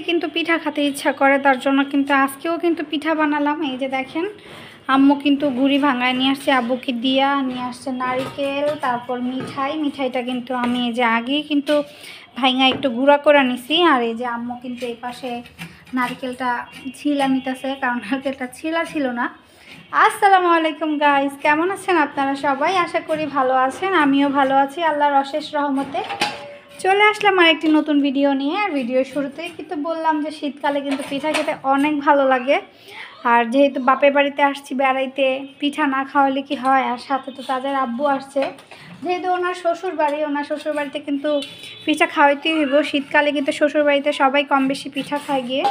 কিন্তু পিঠা খেতে ইচ্ছা করে, তার জন্য কিন্তু আজকেও কিন্তু পিঠা বানালাম। এই যে দেখেন, আম্মু কিন্তু গুড়ি ভাঙায় নিয়ে আসছে, আব্বুকে দিয়া নিয়ে আসছে নারিকেল, তারপর মিঠাইটা কিন্তু আমি এই যে আগেই কিন্তু ভাঙা একটু গুঁড়া করে নিছি। আর এই যে আম্মু কিন্তু এই পাশে নারকেলটা ছিলা নিতেছে, কারণ নারকেলটা ছিলা ছিল না। আসসালামু আলাইকুম গাইস, কেমন আছেন আপনারা সবাই? আশা করি ভালো আছেন, আমিও ভালো আছি আল্লাহর অশেষ রহমতে। চলে আসলাম আর একটি নতুন ভিডিও নিয়ে। আর ভিডিও শুরুতেই কিন্তু বললাম যে শীতকালে কিন্তু পিঠা খেতে অনেক ভালো লাগে। আর যেহেতু বাপের বাড়িতে আসছি বেড়াইতে, পিঠা না খাওয়ালে কি হয়। আর সাথে তো তাদের আব্বু আসছে, যেহেতু ওনার শ্বশুর বাড়িতে কিন্তু পিঠা খাওয়াইতেই হইব। শীতকালে কিন্তু শ্বশুর বাড়িতে সবাই কম বেশি পিঠা খায় গিয়ে।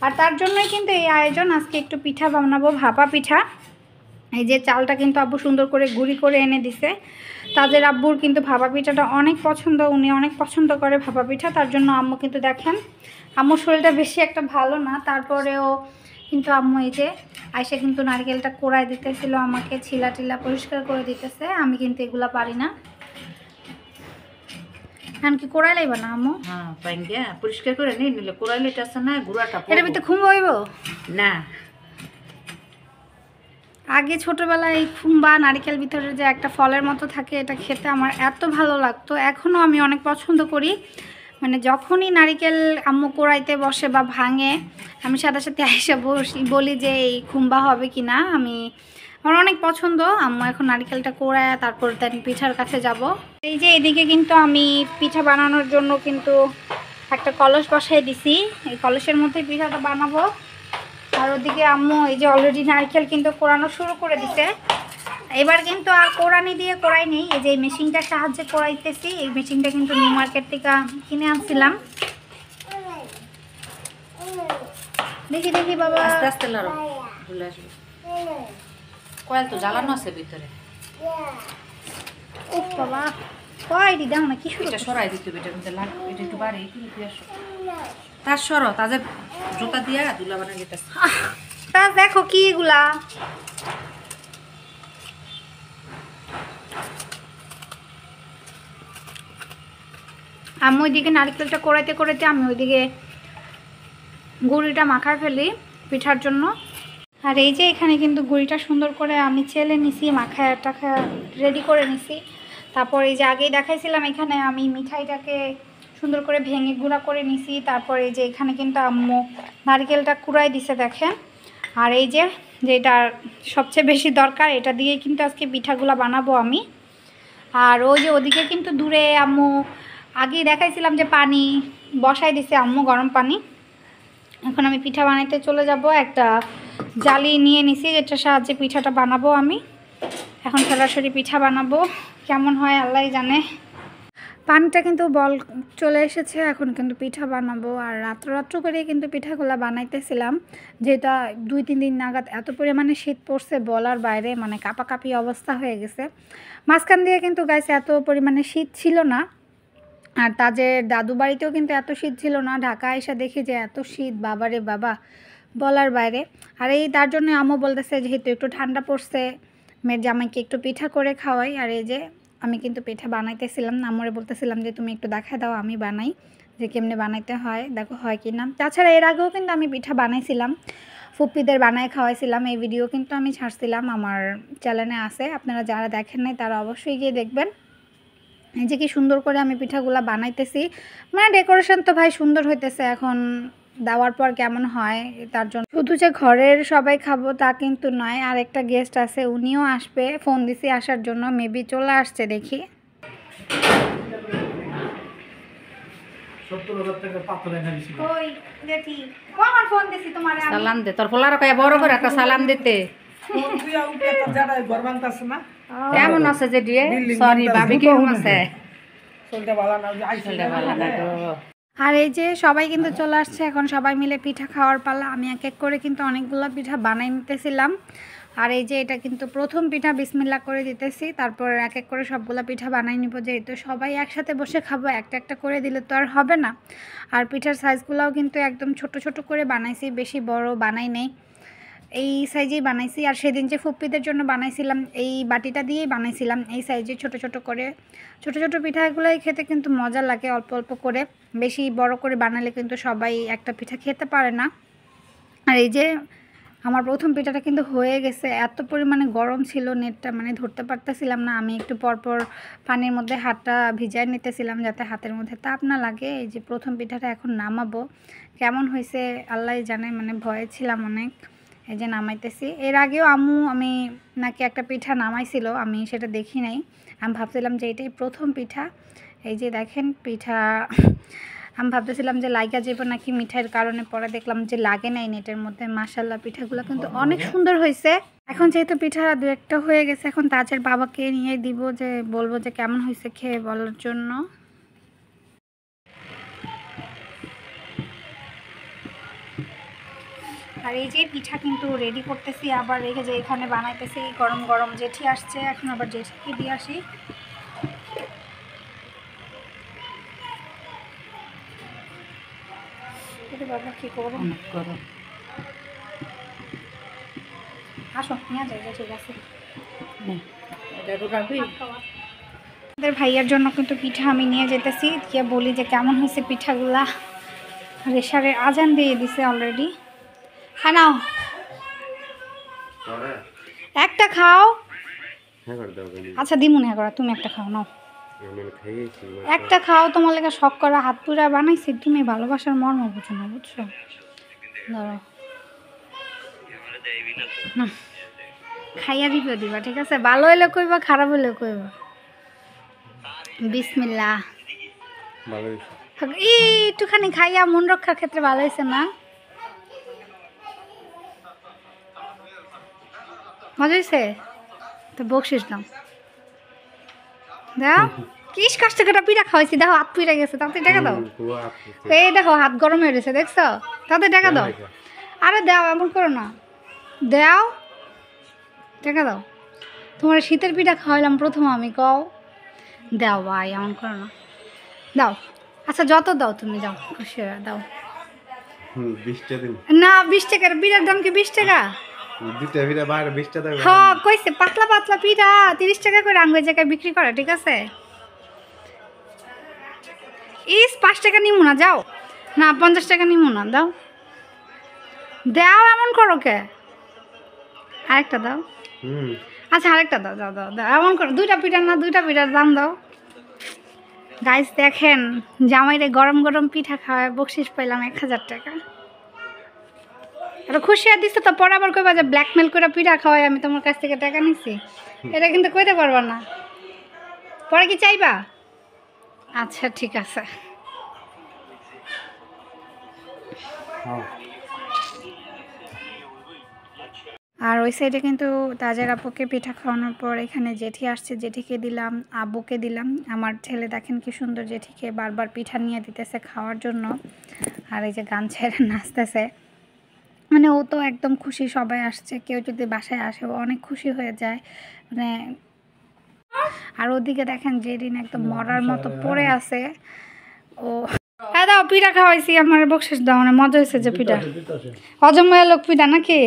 আর তার জন্যই কিন্তু এই আয়োজন, আজকে একটু পিঠা বানাবো, ভাপা পিঠা। এই যে চালটা কিন্তু আব্বু সুন্দর করে গুঁড়ি করে এনে দিছে। তাদের আব্বুর কিন্তু ভাপা পিঠাটা অনেক পছন্দ, উনি অনেক পছন্দ করে ভাপা পিঠা। তার জন্য আম্মু কিন্তু দেখেন, আম্মুর শরীরটা বেশি একটা ভালো না, তারপরেও কিন্তু আম্মু এই যে আইসা কিন্তু নারকেলটা কোড়ায় দিতেছিল, আমাকে ছিলা টিলা পরিষ্কার করে দিতেছে। আমি কিন্তু এগুলা পারি না। কি কোড়াই লাইবা না আম্মু? হ্যাঁ, পাইঙ্গা পরিষ্কার করে নিলে কোড়াইলেটা আছে না, গুঁড়াটা এটার ভিতরে খুম্বা হইব না। আগে ছোটোবেলায় এই খুম্বা নারিকেল ভিতরে যে একটা ফলের মতো থাকে, এটা খেতে আমার এত ভালো লাগতো, এখনও আমি অনেক পছন্দ করি। মানে যখনই নারিকেল আম্মু কোড়াইতে বসে বা ভাঙে, আমি সাথে সাথে আইসা বলি যে এই খুম্বা হবে কি না। আমার অনেক পছন্দ। আম্মু এখন নারিকেলটা কোড়ায় তারপর দেন পিঠার কাছে যাব। এই যে এদিকে কিন্তু আমি পিঠা বানানোর জন্য কিন্তু একটা কলস বসাই দিছি, এই কলসের মধ্যে পিঠাটা বানাবো। আর ওদিকে আম্মু এই যে অলরেডি নারকেল কিন্তু কোড়ানো শুরু করে দিছে। এবার কিন্তু আর কোড়ানি দিয়ে কোড়াই নেই, এই যে মেশিনটার সাহায্যে কোড়াইতেছি। এই মেশিনটা কিন্তু নিউ মার্কেট থেকে কিনে আনছিলাম। দেখি দেখি বাবা, আস্তে আস্তে লড়ো, ভুলে আসবে। কয়েল তো জ্বালানো আছে ভিতরে। ও বাবা, কয়টি দাও না, কি শুরু এটা সরাই দিতে হবে, এটা কিন্তু লাগবে, এটা একটু বাড়ি তুই আসো। তার সরো, তাদের জুতা দিয়া দুলা বানা যেতেছে। তা দেখো কি এগুলা। আমি ওইদিকে নারকেলটা কোড়াইতে কোড়াইতে আমি ওইদিকে গুঁড়িটা মাখায় ফেলি পিঠার জন্য। আর এই যে এখানে কিন্তু গুঁড়িটা সুন্দর করে আমি চেলে নিছি, মাখায় টাখা রেডি করে নিছি। তারপর এই যে আগেই দেখাইছিলাম, এখানে আমি মিঠাইটাকে সুন্দর করে ভেঙে গুঁড়া করে নিছি। তারপর এই যে এখানে কিন্তু আম্মু নারকেলটা কুড়াই দিছে দেখেন। আর এই যে যেটা সবচেয়ে বেশি দরকার, এটা দিয়ে কিন্তু আজকে পিঠাগুলো বানাবো আমি। আর ওই যে ওদিকে কিন্তু দূরে আম্মু আগেই দেখাইছিলাম যে পানি বসাই দিছে আম্মু, গরম পানি। এখন আমি পিঠা বানাইতে চলে যাব। একটা জালি নিয়ে নিছি, যেটার সাহায্যে পিঠাটা বানাবো আমি। এখন সরাসরি পিঠা বানাবো, কেমন হয় আল্লাহই জানে। পানিটা কিন্তু বল চলে এসেছে, এখন কিন্তু পিঠা বানাবো। আর রাত্র করে কিন্তু পিঠাগুলো বানাইতেছিলাম, যেটা 2-3 দিন নাগাদ এত পরিমাণে শীত পড়ছে বলার বাইরে, মানে কাঁপাকাঁপি অবস্থা হয়ে গেছে। মাঝখান দিয়ে কিন্তু গাইছে এত পরিমাণে শীত ছিল না। আর তাদের দাদু বাড়িতেও কিন্তু এত শীত ছিল না, ঢাকা এসে দেখি যে এত শীত, বাবারে বাবা, বলার বাইরে। আর এই তার জন্য আম্মু বলতেছে যেহেতু একটু ঠান্ডা পড়ছে, মেয়ের জামাইকে একটু পিঠা করে খাওয়াই। আর এই যে আমি কিন্তু পিঠা বানাইতেছিলাম, আম্মুরে বলতেছিলাম যে তুমি একটু দেখায় দাও, আমি বানাই যে কেমনে বানাইতে হয়, দেখো হয় কি না। তাছাড়া এর আগেও কিন্তু আমি পিঠা বানাইছিলাম, ফুপ্পিদের বানায় খাওয়াইছিলাম। এই ভিডিও কিন্তু আমি ছাড়ছিলাম, আমার চ্যানেলে আছে, আপনারা যারা দেখেন নাই তারা অবশ্যই গিয়ে দেখবেন। এই যে কি সুন্দর করে আমি পিঠাগুলা বানাইতেছি, মানে ডেকোরেশন তো ভাই সুন্দর হইতেছে। এখন দেওয়ার পর কেমন হয় তার জন্য শুধু যে ঘরের সবাই খাবো তা কিন্তু নয়, আর একটা গেস্ট আছে, উনিও আসবে, ফোন দিছি আসার জন্য, মেবি চলে আসছে দেখি। সালাম দে, তোর পোলার কয়ে বড় করে একটা সালাম দিতে। কেমন আছে যে দিয়ে? সরি ভাবি, কেমন আছে? আর এই যে সবাই কিন্তু চলে আসছে, এখন সবাই মিলে পিঠা খাওয়ার পালা। আমি এক এক করে কিন্তু অনেকগুলো পিঠা বানাই নিতেছিলাম। আর এই যে এটা কিন্তু প্রথম পিঠা বিসমিল্লাহ করে দিতেছি, তারপর এক এক করে সবগুলো পিঠা বানাই নিব। যেহেতু সবাই একসাথে বসে খাবো, একটা একটা করে দিলে তো আর হবে না। আর পিঠার সাইজগুলোও কিন্তু একদম ছোট ছোট করে বানাইছি, বেশি বড় বানাই নেই। এই সাইজেই বানাইছি। আর সেদিন যে ফুপ্পিদের জন্য বানাইছিলাম এই বাটিটা দিয়েই বানাইছিলাম এই সাইজে ছোট ছোট করে। ছোট ছোট পিঠাগুলোই খেতে কিন্তু মজা লাগে, অল্প অল্প করে। বেশি বড় করে বানালে কিন্তু সবাই একটা পিঠা খেতে পারে না। আর এই যে আমার প্রথম পিঠাটা কিন্তু হয়ে গেছে। এত পরিমাণে গরম ছিল, নেটটা মানে ধরতে পারতেছিলাম না। আমি একটু পরপর পানির মধ্যে হাতটা ভিজায় নিতেছিলাম যাতে হাতের মধ্যে তাপ না লাগে। এই যে প্রথম পিঠাটা এখন নামাবো, কেমন হয়েছে আল্লাহই জানে, মানে ভয়ে ছিলাম অনেক। এই যে নামাইতেছি। এর আগেও আমি নাকি একটা পিঠা নামাইছিল, আমি সেটা দেখি নাই। আমি ভাবছিলাম যে এটাই প্রথম পিঠা। এই যে দেখেন পিঠা, আমি ভাবতেছিলাম যে লাইগা যাবে নাকি মিঠাইয়ের কারণে, পরে দেখলাম যে লাগে নাই নেটের মধ্যে। মাশাল্লাহ পিঠাগুলো কিন্তু অনেক সুন্দর হয়েছে। এখন যেহেতু পিঠা দু একটা হয়ে গেছে, এখন তাজের বাবাকে নিয়ে দিব, যে বলবো যে কেমন হয়েছে খেয়ে বলার জন্য। আর এই যে পিঠা কিন্তু রেডি করতেছি, আবার রেখে যে এখানে বানাইতেছি। গরম গরম জেঠি আসছে, এখন আবার জেঠিকে দিয়ে আসি। বাবা কি করবো, আসো নিয়ে যাই, ঠিক আছে। আমাদের ভাইয়ার জন্য কিন্তু পিঠা আমি নিয়ে যেতেছি, গিয়ে বলি যে কেমন হয়েছে পিঠাগুলা। রেশারে আজান দিয়ে দিছে অলরেডি। হ্যাঁ নাও একটা খাও। আচ্ছা দিমুন, হ্যাঁ করা, তুমি একটা খাও, নাও একটা খাও। তোমার লেগে শখ করা হাত পুরা বানাইছি, তুমি ভালোবাসার মর্ম বুঝো না, বুঝছো? ধরো খাইয়া রিভিউ দিবা, ঠিক আছে? ভালো হইলে কইবা, খারাপ হইলে কইবা। বিসমিল্লাহ। একটুখানি খাইয়া মন রক্ষার ক্ষেত্রে ভালো হয়েছে না? মজা হয়েছে তো বকশিস দাও। দাও কিস কষ্ট করে পিঠা খাওয়াইছি, দেখো হাত পুড়ে গেছে, তাতে টাকা দাও। এই দেখো হাত গরম হয়ে গেছে, দেখছো? তাতে টাকা দাও। আরে দাও, এমন করো না, দাও টাকা দাও। তোমার শীতের পিঠা খাওয়াইলাম প্রথম আমি, কও দাও ভাই, এমন করো না, দাও। আচ্ছা যত দাও তুমি, যাও খুশি হয়ে দাও। না 20 টাকার পিঠার দাম কি 20 টাকা? হ্যাঁ কইছে পাতলা পাতলা পিঠা 30 টাকা করে আঙ্গুর জায়গায় বিক্রি করে, ঠিক আছে? 5 টাকা নিমু না, যাও না 50 টাকা নিমু না, দাও দাও। এমন করো কে? আরেকটা দাও। আচ্ছা আরেকটা দাও, দাও দাও দাও, এমন করো। দুইটা পিঠার না, দুইটা পিঠার দাম দাও। গাইস দেখেন, জামাইরে গরম গরম পিঠা খাওয়ায় বকশিস পাইলাম 1000 টাকা। এটা খুশি আর দিচ্ছে তো, পরে আবার কইবা যে ব্ল্যাকমেল করে পিঠা খাওয়াই আমি তোমার কাছ থেকে টাকা নিছি। এটা কিন্তু কইতে পারবা না, পরে কি চাইবা? আচ্ছা ঠিক আছে। আর ওই সাইডে কিন্তু তাজের আপুকে পিঠা খাওয়ানোর পর এখানে জেঠি আসছে, জেঠিকে দিলাম, আব্বুকে দিলাম। আমার ছেলে দেখেন কি সুন্দর জেঠিকে বারবার পিঠা নিয়ে দিতেছে খাওয়ার জন্য। আর এই যে গান ছেড়ে নাচতেছে, মানে ও তো একদম খুশি, সবাই আসছে। কেউ যদি বাসায় আসে ও অনেক খুশি হয়ে যায় মানে। আর ওদিকে দেখেন জেরিন একদম মরার মতো পড়ে আছে। ও হ্যাঁ দাও, পিঠা খাওয়াইছি, আমার বকশিস দাও, মানে মজা হয়েছে যে পিঠা। অজময়া লোক পিঠা নাকি,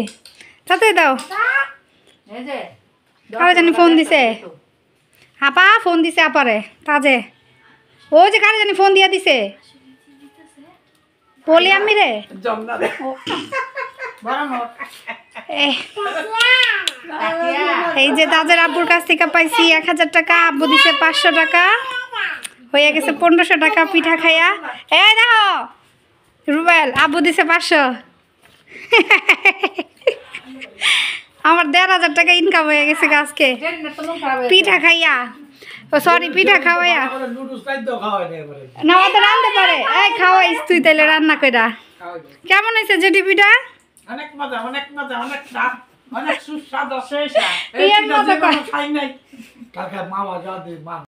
তাতে দাও। কারো জানি ফোন দিছে, আপা ফোন দিছে আপারে তাজে। ও যে কারো জানি ফোন দিয়া দিছে, বলি আমি রে। এই যে তাজের আব্বুর কাছ থেকে পাইছি 1000 টাকা, আব্বু দিছে 500 টাকা, হয়ে গেছে 1500 টাকা পিঠা খাইয়া। এই দেখো রুবেল, আব্বু দিছে 500। আমার 1500 টাকা ইনকাম হয়ে গেছে আজকে পিঠা খাইয়া। ও সরি পিঠা খাওয়াইয়া। না ও তো রান্না পারে, এই খাওয়াইস তুই তাইলে রান্না কইরা। কেমন হয়েছে জেঠি পিঠা? অনেক মজা, অনেক মজা, অনেক স্বাদ, অনেক সুস্বাদু। এই মজা করে খাই নাই কালকে মা বাবা মা